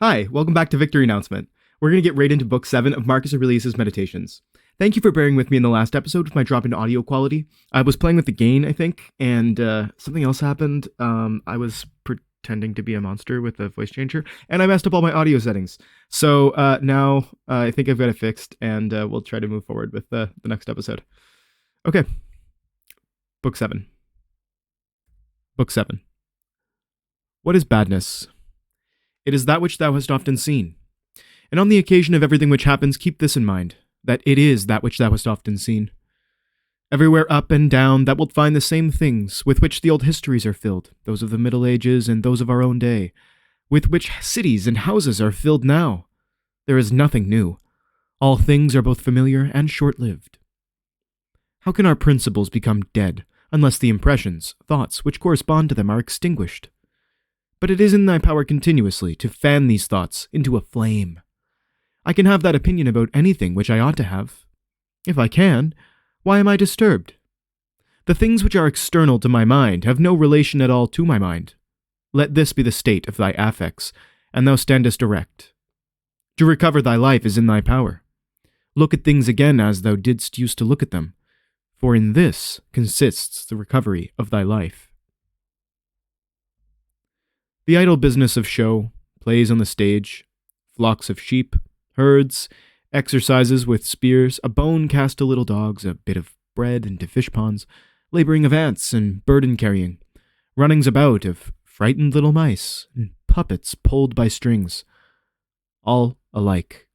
Hi, welcome back to Victory Announcement. We're going to get right into Book 7 of Marcus Aurelius' Meditations. Thank you for bearing with me in the last episode with my drop in audio quality. I was playing with the gain, I think, and something else happened. I was pretending to be a monster with a voice changer, and I messed up all my audio settings. So now I think I've got it fixed, and we'll try to move forward with the next episode. Okay. Book 7. Book 7. What is badness? It is that which thou hast often seen. And on the occasion of everything which happens, keep this in mind, that it is that which thou hast often seen. Everywhere up and down thou wilt find the same things with which the old histories are filled, those of the Middle Ages and those of our own day, with which cities and houses are filled now. There is nothing new. All things are both familiar and short-lived. How can our principles become dead, unless the impressions, thoughts, which correspond to them are extinguished? But it is in thy power continuously to fan these thoughts into a flame. I can have that opinion about anything which I ought to have. If I can, why am I disturbed? The things which are external to my mind have no relation at all to my mind. Let this be the state of thy affects, and thou standest erect. To recover thy life is in thy power. Look at things again as thou didst use to look at them, for in this consists the recovery of thy life. The idle business of show, plays on the stage, flocks of sheep, herds, exercises with spears, a bone cast to little dogs, a bit of bread into fish ponds, laboring of ants and burden-carrying, runnings about of frightened little mice, and puppets pulled by strings, all alike.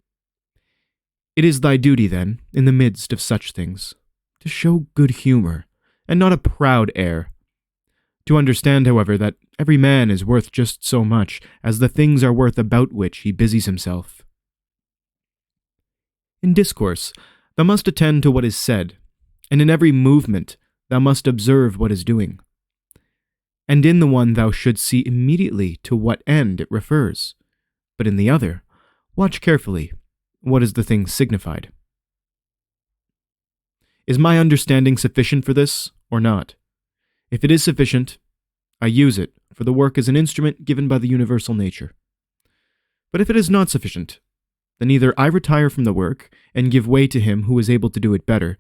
It is thy duty, then, in the midst of such things, to show good humor, and not a proud air. To understand, however, that every man is worth just so much as the things are worth about which he busies himself. In discourse, thou must attend to what is said, and in every movement thou must observe what is doing. And in the one thou shouldst see immediately to what end it refers, but in the other, watch carefully what is the thing signified. Is my understanding sufficient for this, or not? If it is sufficient, I use it, for the work is an instrument given by the universal nature. But if it is not sufficient, then either I retire from the work and give way to him who is able to do it better,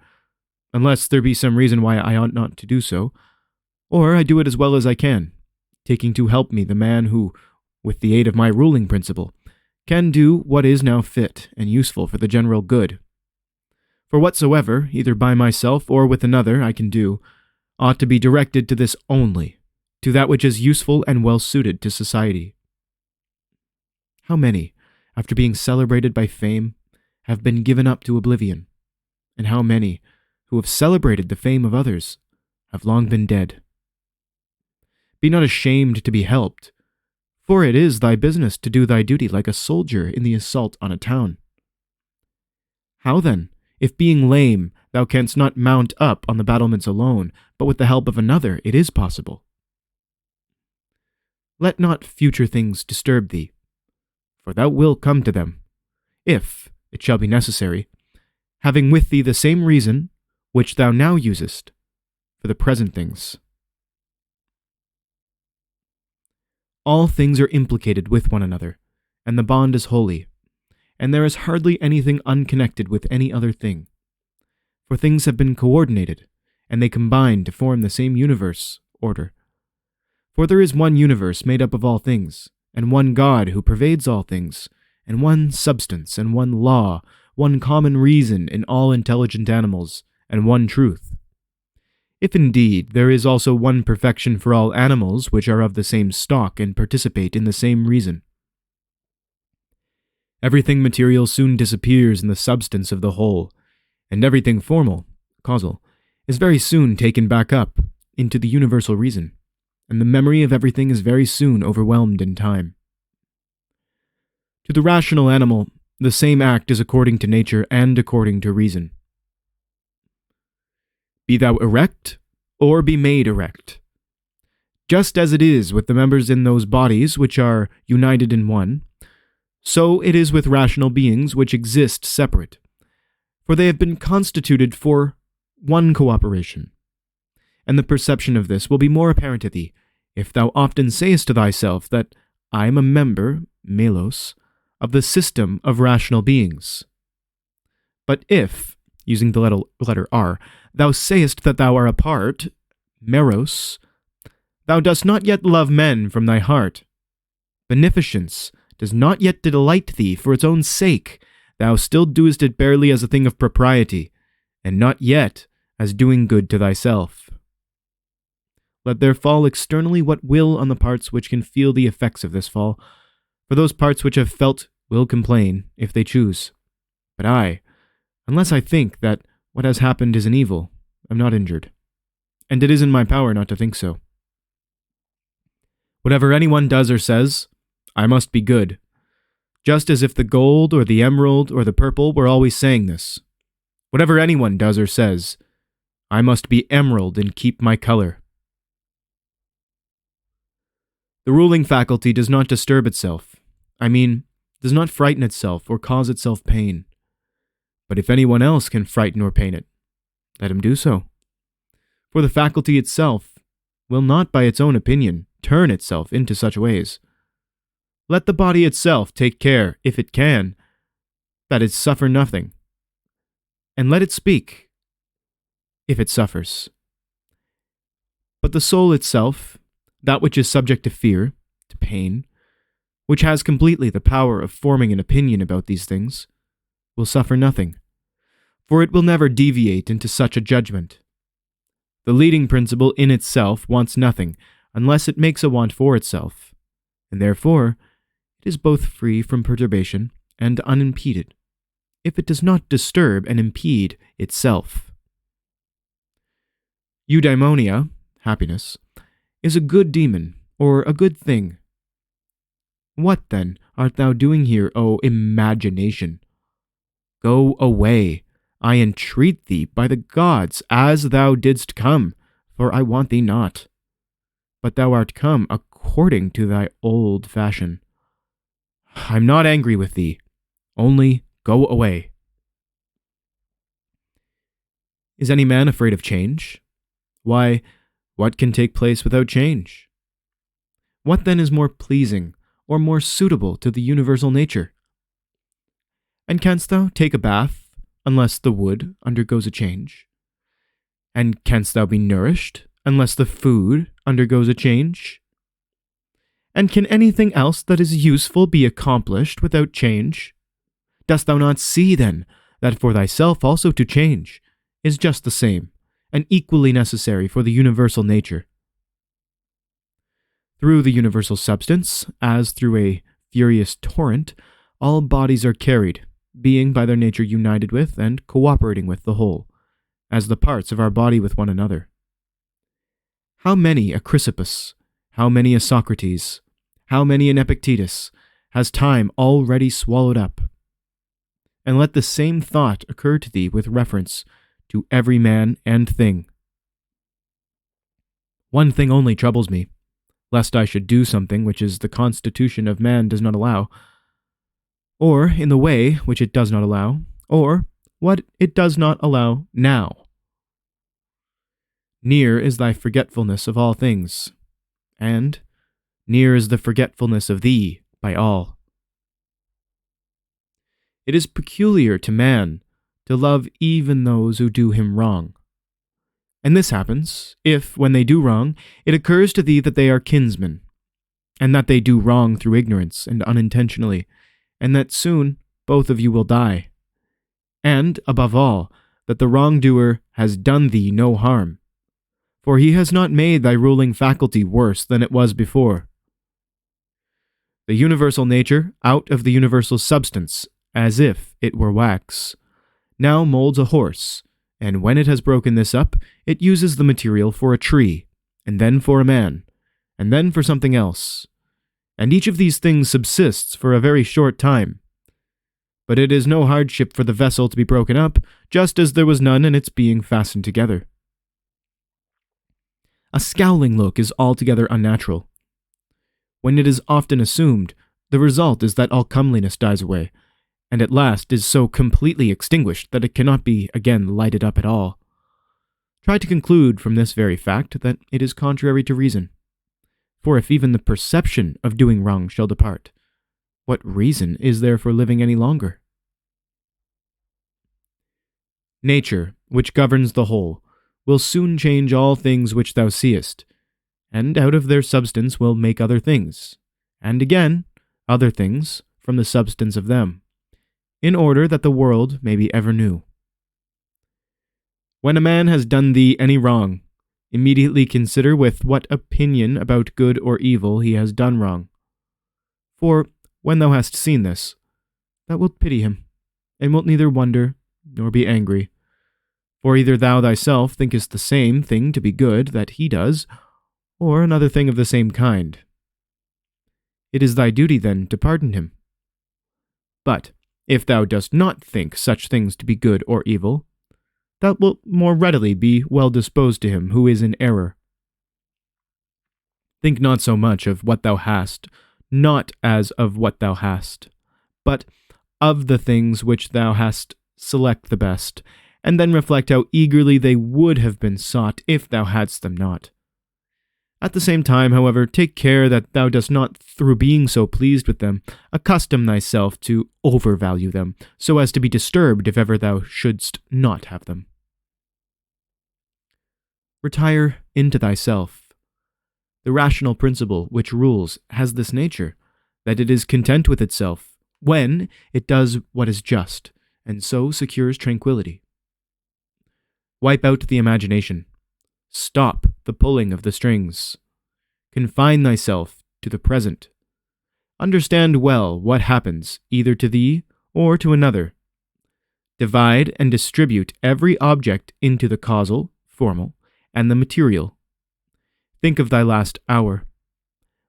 unless there be some reason why I ought not to do so, or I do it as well as I can, taking to help me the man who, with the aid of my ruling principle, can do what is now fit and useful for the general good. For whatsoever, either by myself or with another, I can do, ought to be directed to this only, to that which is useful and well suited to society. How many, after being celebrated by fame, have been given up to oblivion, and how many, who have celebrated the fame of others, have long been dead? Be not ashamed to be helped, for it is thy business to do thy duty like a soldier in the assault on a town. How then, if being lame, thou canst not mount up on the battlements alone, but with the help of another it is possible? Let not future things disturb thee, for thou wilt come to them, if it shall be necessary, having with thee the same reason which thou now usest for the present things. All things are implicated with one another, and the bond is holy, and there is hardly anything unconnected with any other thing. For things have been coordinated, and they combine to form the same universe, order. For there is one universe made up of all things, and one God who pervades all things, and one substance, and one law, one common reason in all intelligent animals, and one truth. If indeed there is also one perfection for all animals which are of the same stock and participate in the same reason. Everything material soon disappears in the substance of the whole, and everything formal, causal, is very soon taken back up into the universal reason, and the memory of everything is very soon overwhelmed in time. To the rational animal, the same act is according to nature and according to reason. Be thou erect, or be made erect. Just as it is with the members in those bodies which are united in one, so it is with rational beings which exist separate, for they have been constituted for one cooperation. And the perception of this will be more apparent to thee, if thou often sayest to thyself that I am a member melos, of the system of rational beings. But if, using the letter R, thou sayest that thou art apart, meros, thou dost not yet love men from thy heart. Beneficence does not yet delight thee for its own sake. Thou still doest it barely as a thing of propriety, and not yet as doing good to thyself. Let there fall externally what will on the parts which can feel the effects of this fall, for those parts which have felt will complain, if they choose. But I, unless I think that what has happened is an evil, am not injured, and it is in my power not to think so. Whatever anyone does or says, I must be good, just as if the gold or the emerald or the purple were always saying this. Whatever anyone does or says, I must be emerald and keep my color. The ruling faculty does not disturb itself, does not frighten itself or cause itself pain. But if anyone else can frighten or pain it, let him do so. For the faculty itself will not by its own opinion turn itself into such ways. Let the body itself take care, if it can, that it suffer nothing, and let it speak, if it suffers. But the soul itself, that which is subject to fear, to pain, which has completely the power of forming an opinion about these things, will suffer nothing, for it will never deviate into such a judgment. The leading principle in itself wants nothing, unless it makes a want for itself, and therefore it is both free from perturbation and unimpeded, if it does not disturb and impede itself. Eudaimonia, happiness, is a good demon, or a good thing. What, then, art thou doing here, O imagination? Go away, I entreat thee, by the gods, as thou didst come, for I want thee not. But thou art come according to thy old fashion. I'm not angry with thee, only go away. Is any man afraid of change? Why, what can take place without change? What then is more pleasing or more suitable to the universal nature? And canst thou take a bath unless the wood undergoes a change? And canst thou be nourished unless the food undergoes a change? And can anything else that is useful be accomplished without change? Dost thou not see, then, that for thyself also to change is just the same, and equally necessary for the universal nature? Through the universal substance, as through a furious torrent, all bodies are carried, being by their nature united with and cooperating with the whole, as the parts of our body with one another. How many a Chrysippus, how many a Socrates, how many an Epictetus has time already swallowed up? And let the same thought occur to thee with reference to every man and thing. One thing only troubles me, lest I should do something which is the constitution of man does not allow, or in the way which it does not allow, or what it does not allow now. Near is thy forgetfulness of all things, and near is the forgetfulness of thee by all. It is peculiar to man to love even those who do him wrong. And this happens, if, when they do wrong, it occurs to thee that they are kinsmen, and that they do wrong through ignorance and unintentionally, and that soon both of you will die. And, above all, that the wrongdoer has done thee no harm, for he has not made thy ruling faculty worse than it was before. The universal nature, out of the universal substance, as if it were wax, now molds a horse, and when it has broken this up, it uses the material for a tree, and then for a man, and then for something else. And each of these things subsists for a very short time. But it is no hardship for the vessel to be broken up, just as there was none in its being fastened together. A scowling look is altogether unnatural. When it is often assumed, the result is that all comeliness dies away, and at last is so completely extinguished that it cannot be again lighted up at all. Try to conclude from this very fact that it is contrary to reason. For if even the perception of doing wrong shall depart, What reason is there for living any longer? Nature, which governs the whole, will soon change all things which thou seest, and out of their substance will make other things, and again other things from the substance of them, in order that the world may be ever new. When a man has done thee any wrong, immediately consider with what opinion about good or evil he has done wrong. For when thou hast seen this, thou wilt pity him, and wilt neither wonder nor be angry. For either thou thyself thinkest the same thing to be good that he does, or another thing of the same kind. It is thy duty then to pardon him. But if thou dost not think such things to be good or evil, thou wilt more readily be well disposed to him who is in error. Think not so much of what thou hast, not as of what thou hast, but of the things which thou hast select the best, and then reflect how eagerly they would have been sought if thou hadst them not. At the same time, however, take care that thou dost not, through being so pleased with them, accustom thyself to overvalue them, so as to be disturbed if ever thou shouldst not have them. Retire into thyself. The rational principle which rules has this nature, that it is content with itself, when it does what is just, and so secures tranquility. Wipe out the imagination. Stop the pulling of the strings. Confine thyself to the present. Understand well what happens either to thee or to another. Divide and distribute every object into the causal, formal, and the material. Think of thy last hour.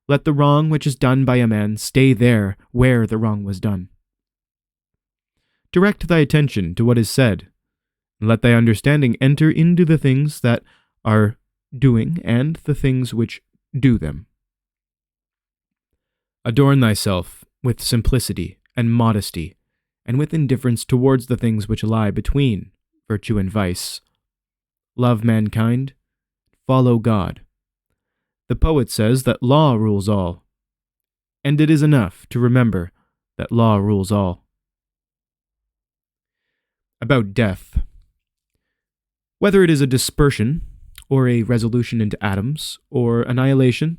Let the wrong which is done by a man stay there where the wrong was done. Direct thy attention to what is said. Let thy understanding enter into the things that are doing and the things which do them. Adorn thyself with simplicity and modesty, and with indifference towards the things which lie between virtue and vice. Love mankind, follow God. The poet says that law rules all, and it is enough to remember that law rules all. About death. Whether it is a dispersion, or a resolution into atoms, or annihilation,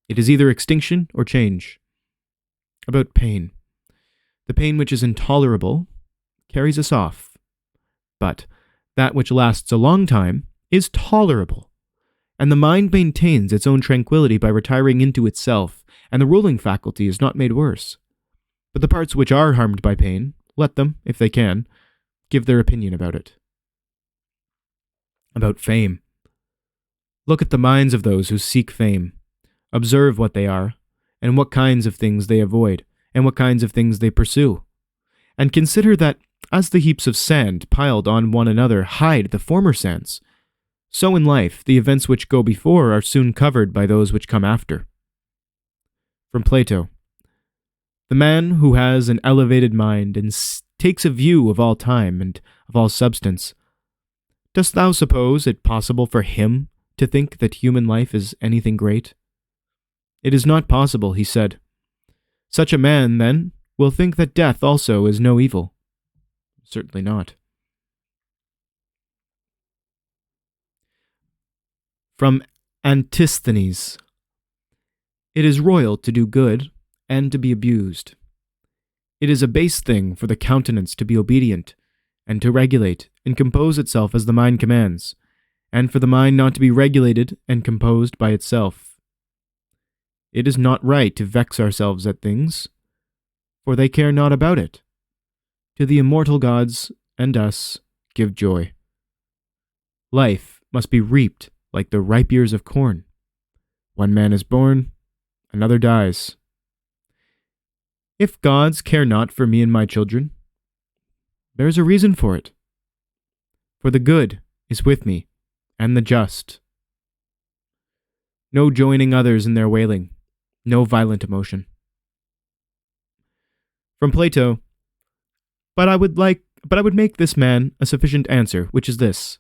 it is either extinction or change. About pain. The pain which is intolerable carries us off, but that which lasts a long time is tolerable, and the mind maintains its own tranquility by retiring into itself, and the ruling faculty is not made worse. But the parts which are harmed by pain, let them, if they can, give their opinion about it. About fame. Look at the minds of those who seek fame. Observe what they are, and what kinds of things they avoid, and what kinds of things they pursue. And consider that, as the heaps of sand piled on one another hide the former sands, so in life the events which go before are soon covered by those which come after. From Plato. The man who has an elevated mind and takes a view of all time and of all substance, dost thou suppose it possible for him to think that human life is anything great? It is not possible, he said. Such a man, then, will think that death also is no evil. Certainly not. From Antisthenes. It is royal to do good and to be abused. It is a base thing for the countenance to be obedient, and to regulate and compose itself as the mind commands, and for the mind not to be regulated and composed by itself. It is not right to vex ourselves at things, for they care not about it. To the immortal gods and us give joy. Life must be reaped like the ripe ears of corn. One man is born, another dies. If gods care not for me and my children, there is a reason for it. For the good is with me, and the just. No joining others in their wailing, no violent emotion. From Plato. But I would make this man a sufficient answer, which is this: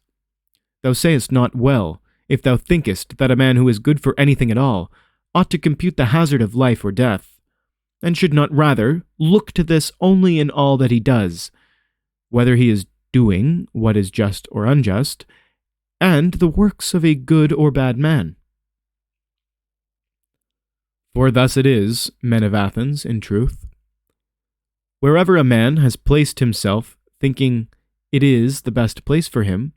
Thou sayest not well, if thou thinkest that a man who is good for anything at all ought to compute the hazard of life or death. and should not rather look to this only in all that he does, whether he is doing what is just or unjust, and the works of a good or bad man. For thus it is, men of Athens, in truth. Wherever a man has placed himself, thinking it is the best place for him,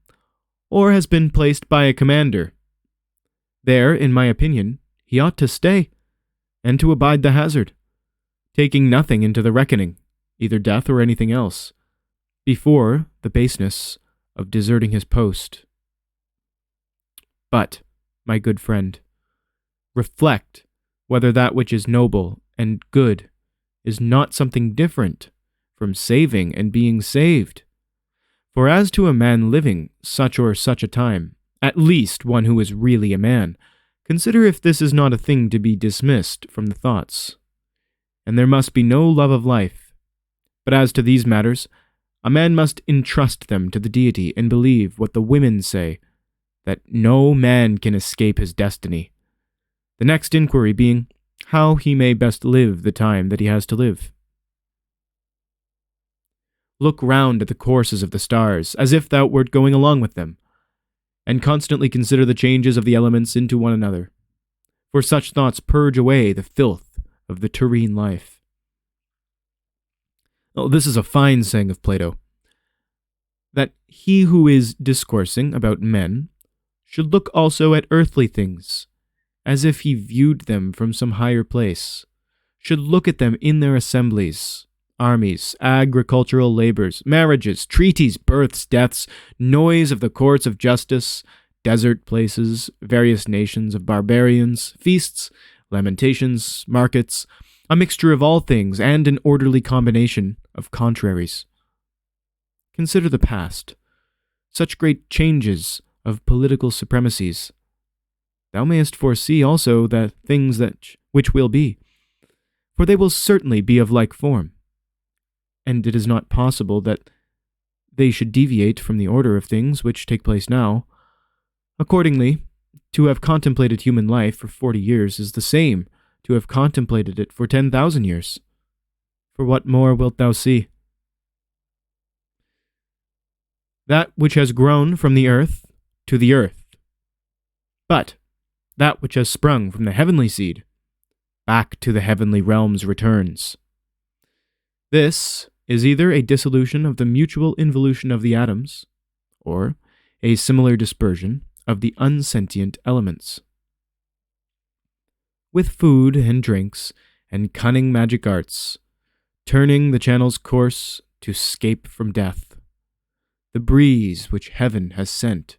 or has been placed by a commander, there, in my opinion, he ought to stay, and to abide the hazard, taking nothing into the reckoning, either death or anything else, before the baseness of deserting his post. But, my good friend, reflect whether that which is noble and good is not something different from saving and being saved. For as to a man living such or such a time, at least one who is really a man, consider if this is not a thing to be dismissed from the thoughts. And there must be no love of life. But as to these matters, a man must entrust them to the deity and believe what the women say, that no man can escape his destiny. The next inquiry being, how he may best live the time that he has to live. Look round at the courses of the stars, as if thou wert going along with them, and constantly consider the changes of the elements into one another, for such thoughts purge away the filth of the terrene life. Oh, this is a fine saying of Plato, that he who is discoursing about men should look also at earthly things, as if he viewed them from some higher place, should look at them in their assemblies, armies, agricultural labors, marriages, treaties, births, deaths, noise of the courts of justice, desert places, various nations of barbarians, feasts, lamentations, markets, a mixture of all things and an orderly combination of contraries. Consider the past, such great changes of political supremacies. Thou mayest foresee also the things which will be, for they will certainly be of like form, and it is not possible that they should deviate from the order of things which take place now. Accordingly, to have contemplated human life for 40 years is the same to have contemplated it for 10,000 years. For what more wilt thou see? That which has grown from the earth to the earth, but that which has sprung from the heavenly seed back to the heavenly realms returns. This is either a dissolution of the mutual involution of the atoms, or a similar dispersion of the unsentient elements. With food and drinks and cunning magic arts, turning the channel's course to scape from death, the breeze which heaven has sent,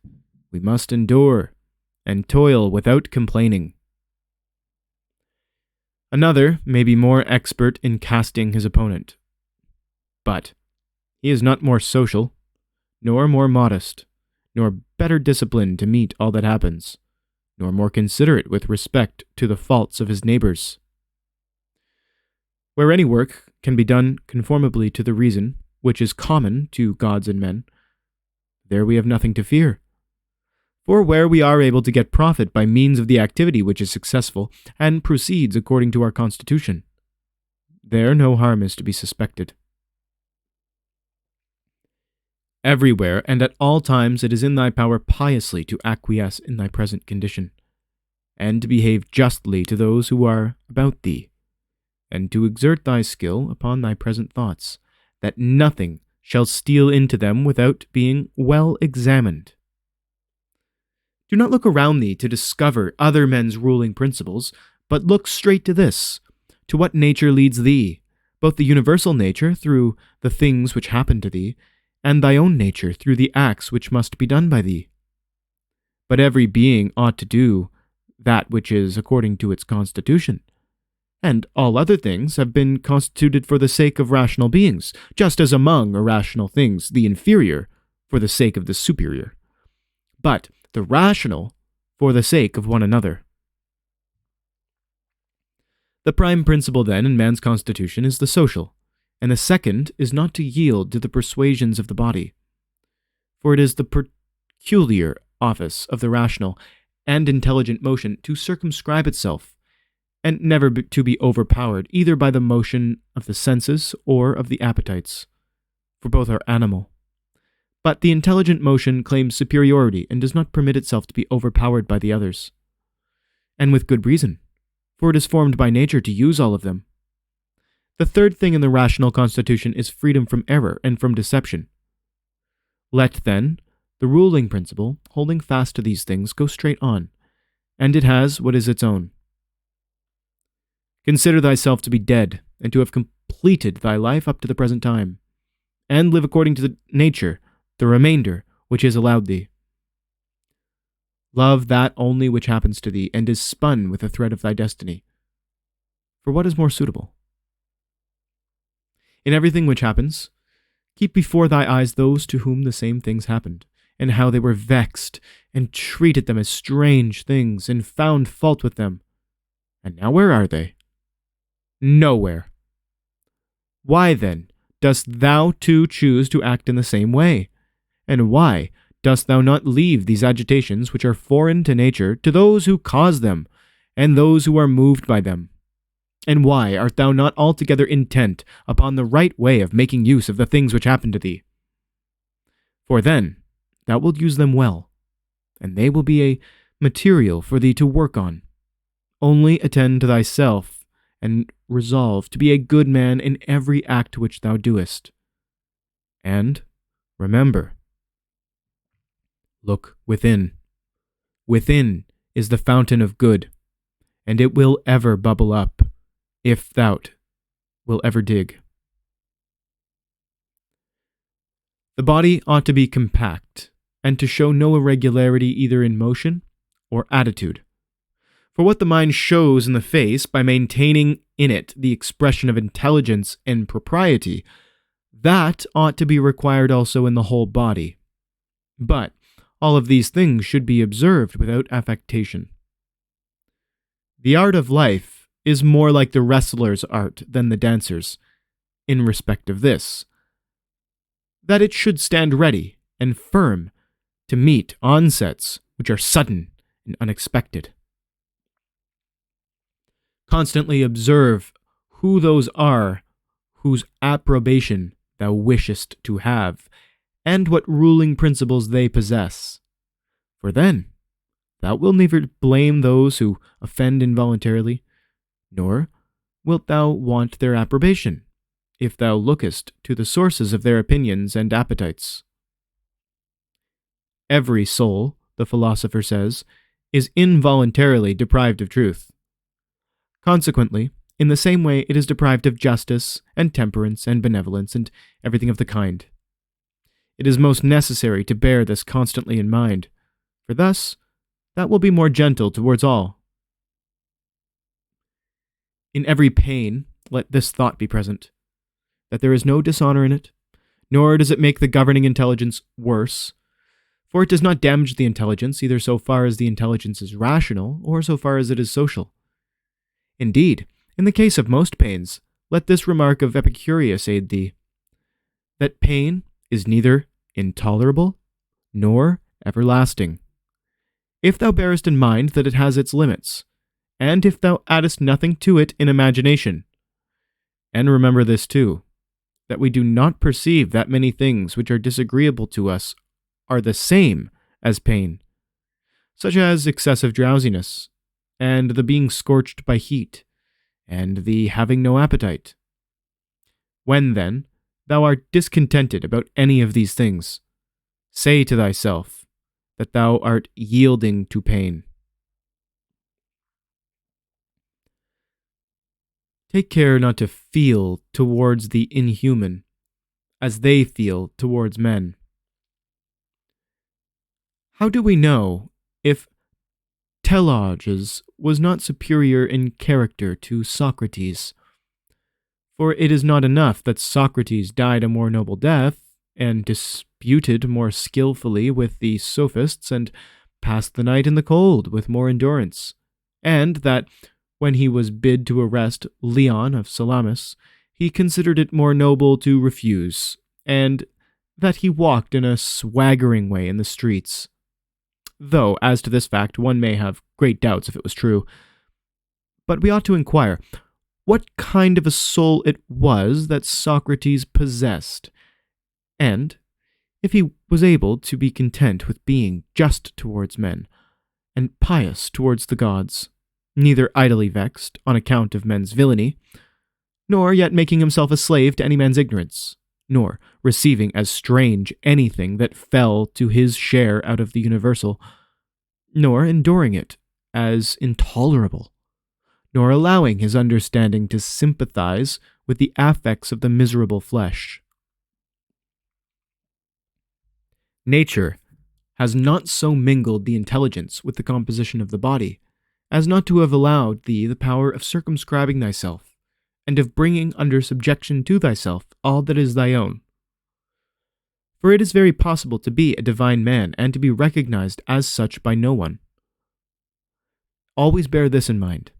we must endure and toil without complaining. Another may be more expert in casting his opponent, but he is not more social, nor more modest, nor better disciplined to meet all that happens, nor more considerate with respect to the faults of his neighbors. Where any work can be done conformably to the reason, which is common to gods and men, there we have nothing to fear. For where we are able to get profit by means of the activity which is successful and proceeds according to our constitution, there no harm is to be suspected. Everywhere and at all times it is in thy power piously to acquiesce in thy present condition, and to behave justly to those who are about thee, and to exert thy skill upon thy present thoughts, that nothing shall steal into them without being well examined. Do not look around thee to discover other men's ruling principles, but look straight to this, to what nature leads thee, both the universal nature through the things which happen to thee, and thy own nature through the acts which must be done by thee. But every being ought to do that which is according to its constitution, and all other things have been constituted for the sake of rational beings, just as among irrational things the inferior for the sake of the superior, but the rational for the sake of one another. The prime principle, then, in man's constitution is the social, and the second is not to yield to the persuasions of the body, for it is the peculiar office of the rational and intelligent motion to circumscribe itself and never to be overpowered either by the motion of the senses or of the appetites, for both are animal. But the intelligent motion claims superiority and does not permit itself to be overpowered by the others. And with good reason, for it is formed by nature to use all of them. The third thing in the rational constitution is freedom from error and from deception. Let, then, the ruling principle, holding fast to these things, go straight on, and it has what is its own. Consider thyself to be dead, and to have completed thy life up to the present time, and live according to the nature, the remainder which is allowed thee. Love that only which happens to thee, and is spun with the thread of thy destiny. For what is more suitable? In everything which happens, keep before thy eyes those to whom the same things happened, and how they were vexed, and treated them as strange things, and found fault with them. And now where are they? Nowhere. Why, then, dost thou too choose to act in the same way? And why dost thou not leave these agitations which are foreign to nature to those who cause them, and those who are moved by them? And why art thou not altogether intent upon the right way of making use of the things which happen to thee? For then thou wilt use them well, and they will be a material for thee to work on. Only attend to thyself, and resolve to be a good man in every act which thou doest. And remember, look within. Within is the fountain of good, and it will ever bubble up, if thou'lt will ever dig. The body ought to be compact, and to show no irregularity either in motion or attitude. For what the mind shows in the face by maintaining in it the expression of intelligence and propriety, that ought to be required also in the whole body. But all of these things should be observed without affectation. The art of life is more like the wrestler's art than the dancer's, in respect of this, that it should stand ready and firm to meet onsets which are sudden and unexpected. Constantly observe who those are whose approbation thou wishest to have, and what ruling principles they possess. For then thou wilt neither blame those who offend involuntarily, nor wilt thou want their approbation, if thou lookest to the sources of their opinions and appetites. Every soul, the philosopher says, is involuntarily deprived of truth. Consequently, in the same way it is deprived of justice and temperance and benevolence and everything of the kind. It is most necessary to bear this constantly in mind, for thus that will be more gentle towards all. In every pain, let this thought be present, that there is no dishonor in it, nor does it make the governing intelligence worse, for it does not damage the intelligence either so far as the intelligence is rational or so far as it is social. Indeed, in the case of most pains, let this remark of Epicurus aid thee, that pain is neither intolerable nor everlasting, if thou bearest in mind that it has its limits, and if thou addest nothing to it in imagination. And remember this too, that we do not perceive that many things which are disagreeable to us are the same as pain, such as excessive drowsiness, and the being scorched by heat, and the having no appetite. When, then, thou art discontented about any of these things, say to thyself that thou art yielding to pain. Take care not to feel towards the inhuman, as they feel towards men. How do we know if Teleges was not superior in character to Socrates? For it is not enough that Socrates died a more noble death, and disputed more skillfully with the sophists, and passed the night in the cold with more endurance, and that, when he was bid to arrest Leon of Salamis, he considered it more noble to refuse, and that he walked in a swaggering way in the streets. Though, as to this fact, one may have great doubts if it was true. But we ought to inquire what kind of a soul it was that Socrates possessed, and if he was able to be content with being just towards men, and pious towards the gods, neither idly vexed on account of men's villainy, nor yet making himself a slave to any man's ignorance, nor receiving as strange anything that fell to his share out of the universal, nor enduring it as intolerable, nor allowing his understanding to sympathize with the affects of the miserable flesh. Nature has not so mingled the intelligence with the composition of the body, as not to have allowed thee the power of circumscribing thyself, and of bringing under subjection to thyself all that is thy own. For it is very possible to be a divine man and to be recognized as such by no one. Always bear this in mind.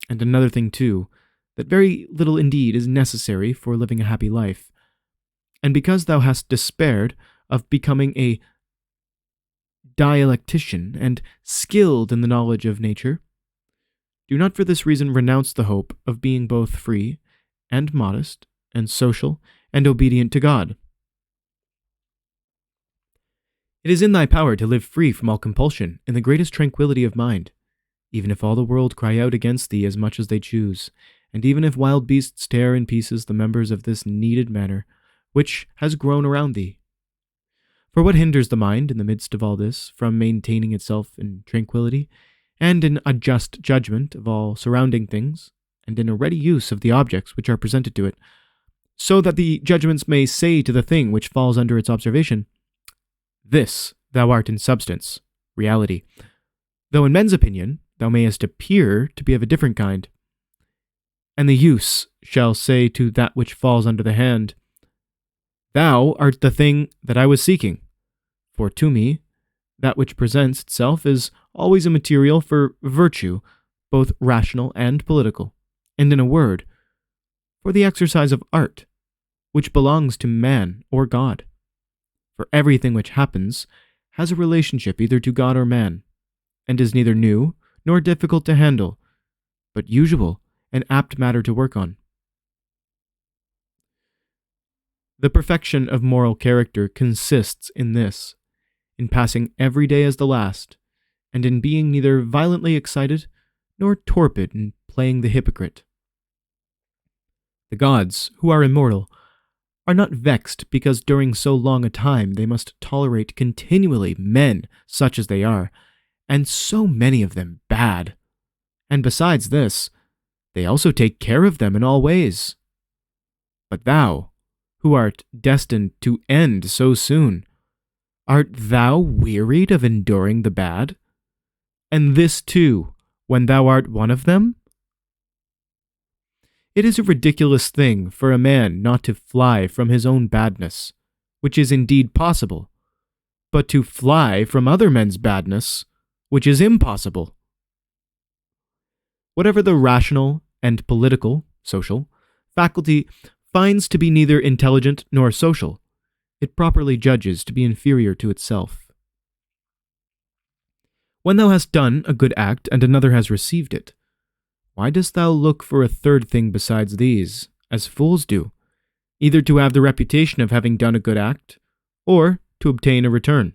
And another thing too, that very little indeed is necessary for living a happy life. And because thou hast despaired of becoming a dialectician and skilled in the knowledge of nature, do not for this reason renounce the hope of being both free and modest and social and obedient to God. It is in thy power to live free from all compulsion in the greatest tranquillity of mind, even if all the world cry out against thee as much as they choose, and even if wild beasts tear in pieces the members of this needed manor, which has grown around thee. For what hinders the mind, in the midst of all this, from maintaining itself in tranquillity, and in a just judgment of all surrounding things, and in a ready use of the objects which are presented to it, so that the judgments may say to the thing which falls under its observation, "This thou art in substance, reality," though in men's opinion thou mayest appear to be of a different kind. And the use shall say to that which falls under the hand, "Thou art the thing that I was seeking," for to me that which presents itself is always a material for virtue, both rational and political, and in a word, for the exercise of art, which belongs to man or God. For everything which happens has a relationship either to God or man, and is neither new nor difficult to handle, but usual and apt matter to work on. The perfection of moral character consists in this, in passing every day as the last, and in being neither violently excited nor torpid in playing the hypocrite. The gods, who are immortal, are not vexed because during so long a time they must tolerate continually men such as they are, and so many of them bad. And besides this, they also take care of them in all ways. But thou, who art destined to end so soon, art thou wearied of enduring the bad? And this too, when thou art one of them? It is a ridiculous thing for a man not to fly from his own badness, which is indeed possible, but to fly from other men's badness, which is impossible. Whatever the rational and political, social, faculty finds to be neither intelligent nor social, it properly judges to be inferior to itself. When thou hast done a good act and another has received it, why dost thou look for a third thing besides these, as fools do, either to have the reputation of having done a good act, or to obtain a return?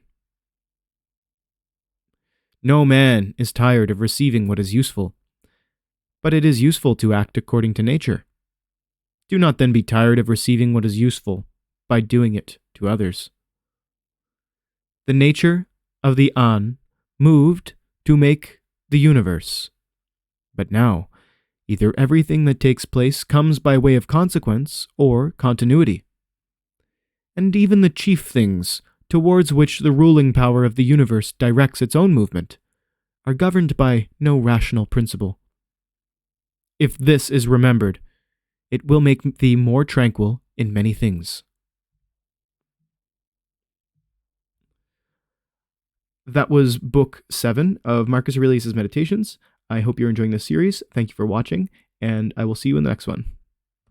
No man is tired of receiving what is useful, but it is useful to act according to nature. Do not then be tired of receiving what is useful by doing it to others. The nature of the An moved to make the universe. But now, either everything that takes place comes by way of consequence or continuity. And even the chief things, towards which the ruling power of the universe directs its own movement, are governed by no rational principle. If this is remembered, it will make thee more tranquil in many things. That was Book 7 of Marcus Aurelius' Meditations. I hope you're enjoying this series. Thank you for watching, and I will see you in the next one.